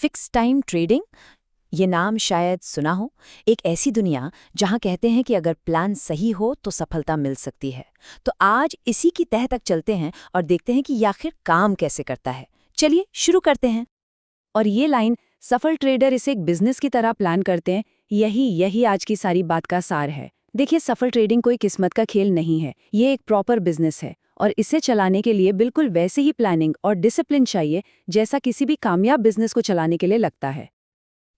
Fix time trading, ये नाम शायद सुना हो। एक ऐसी दुनिया जहां कहते हैं कि अगर प्लान सही हो तो सफलता मिल सकती है। तो आज इसी की तह तक चलते हैं और देखते हैं कि ये आखिर काम कैसे करता है। चलिए शुरू करते हैं। और ये लाइन, सफल ट्रेडर इसे एक बिजनेस की तरह प्लान करते हैं, यही आज की सारी बात का सार है। देखिए, सफल ट्रेडिंग कोई किस्मत का खेल नहीं है, ये एक प्रॉपर बिजनेस है और इसे चलाने के लिए बिल्कुल वैसे ही प्लानिंग और डिसिप्लिन चाहिए जैसा किसी भी कामयाब बिजनेस को चलाने के लिए लगता है।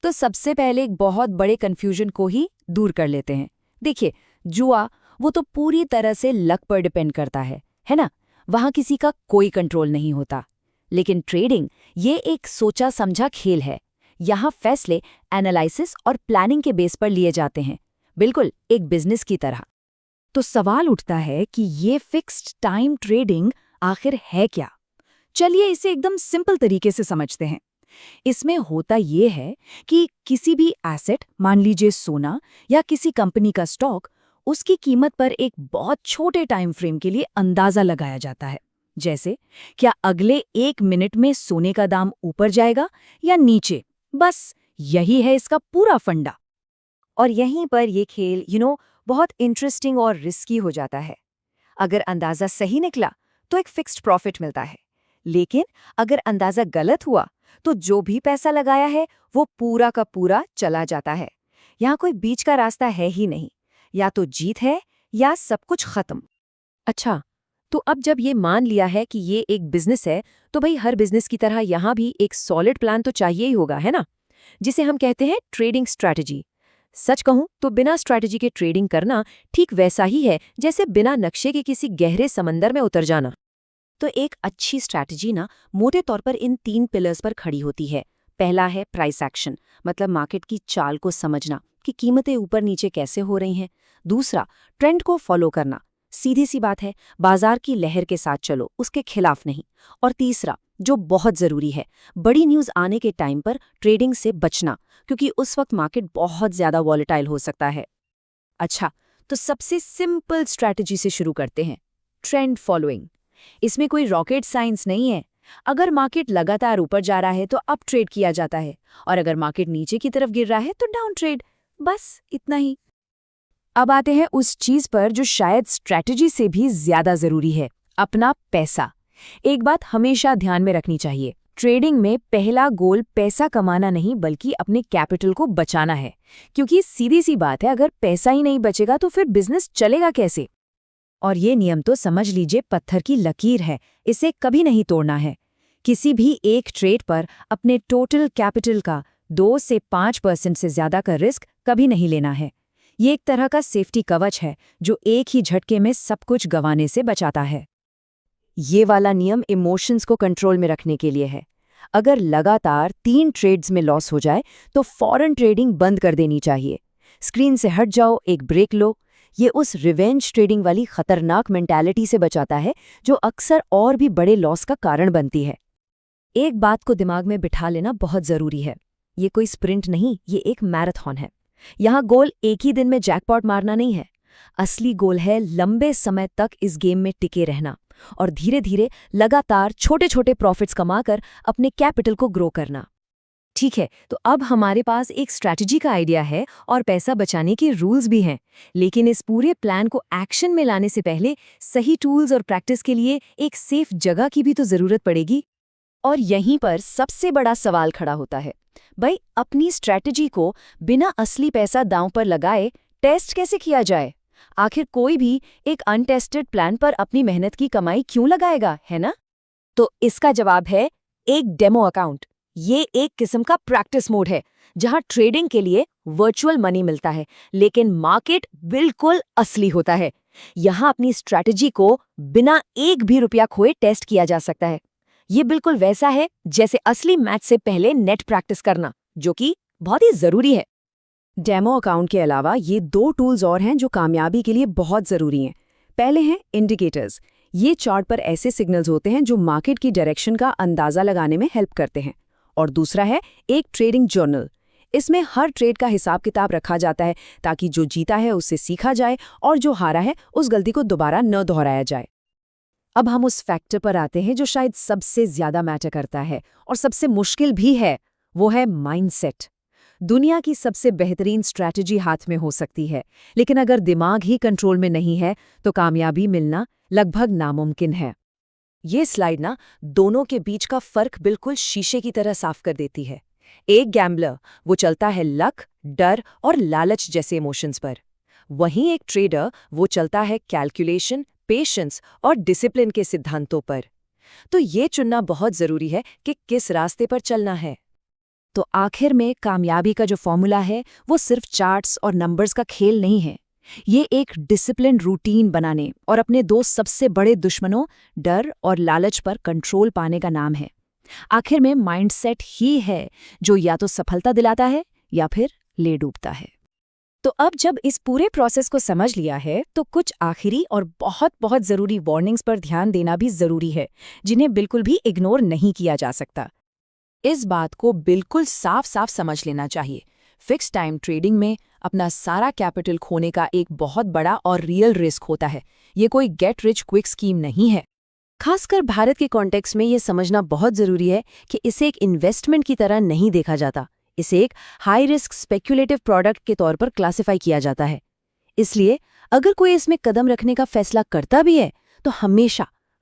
तो सबसे पहले एक बहुत बड़े कन्फ्यूजन को ही दूर कर लेते हैं। देखिए, जुआ वो तो पूरी तरह से लक पर डिपेंड करता है ना? वहां किसी का कोई कंट्रोल नहीं होता। लेकिन ट्रेडिंग ये एक सोचा समझा खेल है। यहाँ फैसले एनालिसिस और प्लानिंग के बेस पर लिए जाते हैं, बिल्कुल एक बिजनेस की तरह। तो सवाल उठता है कि ये फिक्स्ड टाइम ट्रेडिंग आखिर है क्या? चलिए इसे एकदम सिंपल तरीके से समझते हैं। इसमें होता ये है कि किसी भी एसेट, मान लीजिए सोना या किसी कंपनी का स्टॉक, उसकी कीमत पर एक बहुत छोटे टाइम फ्रेम के लिए अंदाजा लगाया जाता है। जैसे, क्या अगले 1 मिनट में सोने का दाम ऊपर जाएगा या नीचे? बस यही है इसका पूरा फंडा। और यहीं पर ये खेल बहुत इंटरेस्टिंग और रिस्की हो जाता है। अगर अंदाजा सही निकला तो एक फिक्स्ड प्रॉफिट मिलता है, लेकिन अगर अंदाजा गलत हुआ तो जो भी पैसा लगाया है वो पूरा का पूरा चला जाता है। यहाँ कोई बीच का रास्ता है ही नहीं, या तो जीत है या सब कुछ खत्म। अच्छा, तो अब जब ये मान लिया है कि ये एक बिजनेस है, तो भाई हर बिजनेस की तरह यहाँ भी एक सॉलिड प्लान तो चाहिए ही होगा, है ना? जिसे हम कहते हैं ट्रेडिंग स्ट्रैटेजी। सच कहूं तो बिना स्ट्रैटेजी के ट्रेडिंग करना ठीक वैसा ही है जैसे बिना नक्शे के किसी गहरे समंदर में उतर जाना। तो एक अच्छी स्ट्रैटेजी मोटे तौर पर इन 3 पिलर्स पर खड़ी होती है। पहला है प्राइस एक्शन, मतलब मार्केट की चाल को समझना कि कीमतें ऊपर नीचे कैसे हो रही हैं। दूसरा, ट्रेंड को फॉलो करना, सीधी सी बात है, बाजार की लहर के साथ चलो, उसके खिलाफ नहीं। और तीसरा, जो बहुत जरूरी है, बड़ी न्यूज़ आने के टाइम पर ट्रेडिंग से बचना, क्योंकि उस वक्त मार्केट बहुत ज्यादा वॉलेटाइल हो सकता है। अच्छा, तो सबसे सिंपल स्ट्रैटेजी से शुरू करते हैं, ट्रेंड फॉलोइंग। इसमें कोई रॉकेट साइंस नहीं है। अगर मार्केट लगातार ऊपर जा रहा है तो अप ट्रेड किया जाता है, और अगर मार्केट नीचे की तरफ गिर रहा है तो डाउन ट्रेड। बस इतना ही। अब आते हैं उस चीज पर जो शायद स्ट्रैटेजी से भी ज्यादा जरूरी है, अपना पैसा। एक बात हमेशा ध्यान में रखनी चाहिए, ट्रेडिंग में पहला गोल पैसा कमाना नहीं बल्कि अपने कैपिटल को बचाना है। क्योंकि सीधी सी बात है, अगर पैसा ही नहीं बचेगा तो फिर बिजनेस चलेगा कैसे? और ये नियम तो समझ लीजिए पत्थर की लकीर है, इसे कभी नहीं तोड़ना है। किसी भी एक ट्रेड पर अपने टोटल कैपिटल का 2 से 5% से ज्यादा का रिस्क कभी नहीं लेना है। ये एक तरह का सेफ्टी कवच है जो एक ही झटके में सब कुछ गंवाने से बचाता है। ये वाला नियम इमोशंस को कंट्रोल में रखने के लिए है। अगर लगातार 3 ट्रेड्स में लॉस हो जाए तो फौरन ट्रेडिंग बंद कर देनी चाहिए। स्क्रीन से हट जाओ, एक ब्रेक लो। ये उस रिवेंज ट्रेडिंग वाली खतरनाक मेंटालिटी से बचाता है जो अक्सर और भी बड़े लॉस का कारण बनती है। एक बात को दिमाग में बिठा लेना बहुत जरूरी है, ये कोई स्प्रिंट नहीं, ये एक मैराथन है। यहाँ गोल एक ही दिन में जैकपॉट मारना नहीं है। असली गोल है लंबे समय तक इस गेम में टिके रहना और धीरे धीरे लगातार छोटे छोटे प्रॉफिट्स कमाकर अपने कैपिटल को ग्रो करना। ठीक है, तो अब हमारे पास एक स्ट्रैटेजी का आइडिया है और पैसा बचाने के रूल्स भी हैं, लेकिन इस पूरे प्लान को एक्शन में लाने से पहले सही टूल्स और प्रैक्टिस के लिए एक सेफ जगह की भी तो जरूरत पड़ेगी। और यहीं पर सबसे बड़ा सवाल खड़ा होता है, भाई अपनी स्ट्रैटेजी को बिना असली पैसा दांव पर लगाए टेस्ट कैसे किया जाए? आखिर कोई भी एक अनटेस्टेड प्लान पर अपनी मेहनत की कमाई क्यों लगाएगा, है ना? तो इसका जवाब है एक डेमो अकाउंट। ये एक किस्म का प्रैक्टिस मोड है जहां ट्रेडिंग के लिए वर्चुअल मनी मिलता है, लेकिन मार्केट बिल्कुल असली होता है। यहां अपनी स्ट्रैटेजी को बिना एक भी रुपया खोए टेस्ट किया जा सकता है। ये बिल्कुल वैसा है जैसे असली मैच से पहले नेट प्रैक्टिस करना, जो कि बहुत ही जरूरी है। डेमो अकाउंट के अलावा ये 2 टूल्स और हैं जो कामयाबी के लिए बहुत ज़रूरी हैं। पहले हैं इंडिकेटर्स। ये चार्ट पर ऐसे सिग्नल्स होते हैं जो मार्केट की डायरेक्शन का अंदाज़ा लगाने में हेल्प करते हैं। और दूसरा है एक ट्रेडिंग जर्नल। इसमें हर ट्रेड का हिसाब किताब रखा जाता है ताकि जो जीता है उससे सीखा जाए और जो हारा है उस गलती को दोबारा न दोहराया जाए। अब हम उस फैक्टर पर आते हैं जो शायद सबसे ज़्यादा मैटर करता है और सबसे मुश्किल भी है, वो है माइंडसेट। दुनिया की सबसे बेहतरीन स्ट्रैटेजी हाथ में हो सकती है, लेकिन अगर दिमाग ही कंट्रोल में नहीं है तो कामयाबी मिलना लगभग नामुमकिन है। ये स्लाइड ना दोनों के बीच का फर्क बिल्कुल शीशे की तरह साफ कर देती है। एक गैम्बलर वो चलता है लक, डर और लालच जैसे इमोशंस पर। वहीं एक ट्रेडर वो चलता है कैलकुलेशन, पेशेंस और डिसिप्लिन के सिद्धांतों पर। तो ये चुनना बहुत जरूरी है कि किस रास्ते पर चलना है। तो आखिर में कामयाबी का जो फॉर्मूला है वो सिर्फ चार्ट्स और नंबर्स का खेल नहीं है। ये एक डिसिप्लिन रूटीन बनाने और अपने दो सबसे बड़े दुश्मनों डर और लालच पर कंट्रोल पाने का नाम है। आखिर में माइंडसेट ही है जो या तो सफलता दिलाता है या फिर ले डूबता है। तो अब जब इस पूरे प्रोसेस को समझ लिया है तो कुछ आखिरी और बहुत बहुत ज़रूरी वार्निंग्स पर ध्यान देना भी ज़रूरी है, जिन्हें बिल्कुल भी इग्नोर नहीं किया जा सकता। इस बात को बिल्कुल साफ साफ समझ लेना चाहिए, फिक्स टाइम ट्रेडिंग में अपना सारा कैपिटल खोने का एक बहुत बड़ा और रियल रिस्क होता है। ये कोई गेट रिच क्विक स्कीम नहीं है। खासकर भारत के कॉन्टेक्स्ट में ये समझना बहुत ज़रूरी है कि इसे एक इन्वेस्टमेंट की तरह नहीं देखा जाता। इसे एक हाई रिस्क स्पेक्युलेटिव प्रोडक्ट के तौर पर क्लासिफाई किया जाता है। इसलिए अगर कोई इसमें कदम रखने का फैसला करता भी है तो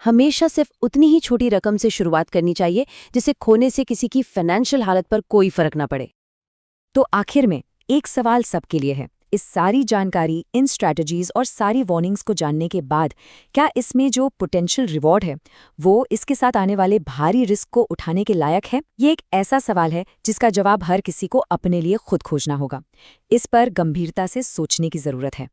हमेशा सिर्फ उतनी ही छोटी रकम से शुरुआत करनी चाहिए जिसे खोने से किसी की फाइनेंशियल हालत पर कोई फर्क ना पड़े। तो आखिर में एक सवाल सबके लिए है, इस सारी जानकारी, इन स्ट्रैटेजीज और सारी वार्निंग्स को जानने के बाद क्या इसमें जो पोटेंशियल रिवॉर्ड है वो इसके साथ आने वाले भारी रिस्क को उठाने के लायक है? ये एक ऐसा सवाल है जिसका जवाब हर किसी को अपने लिए खुद खोजना होगा। इस पर गंभीरता से सोचने की जरूरत है।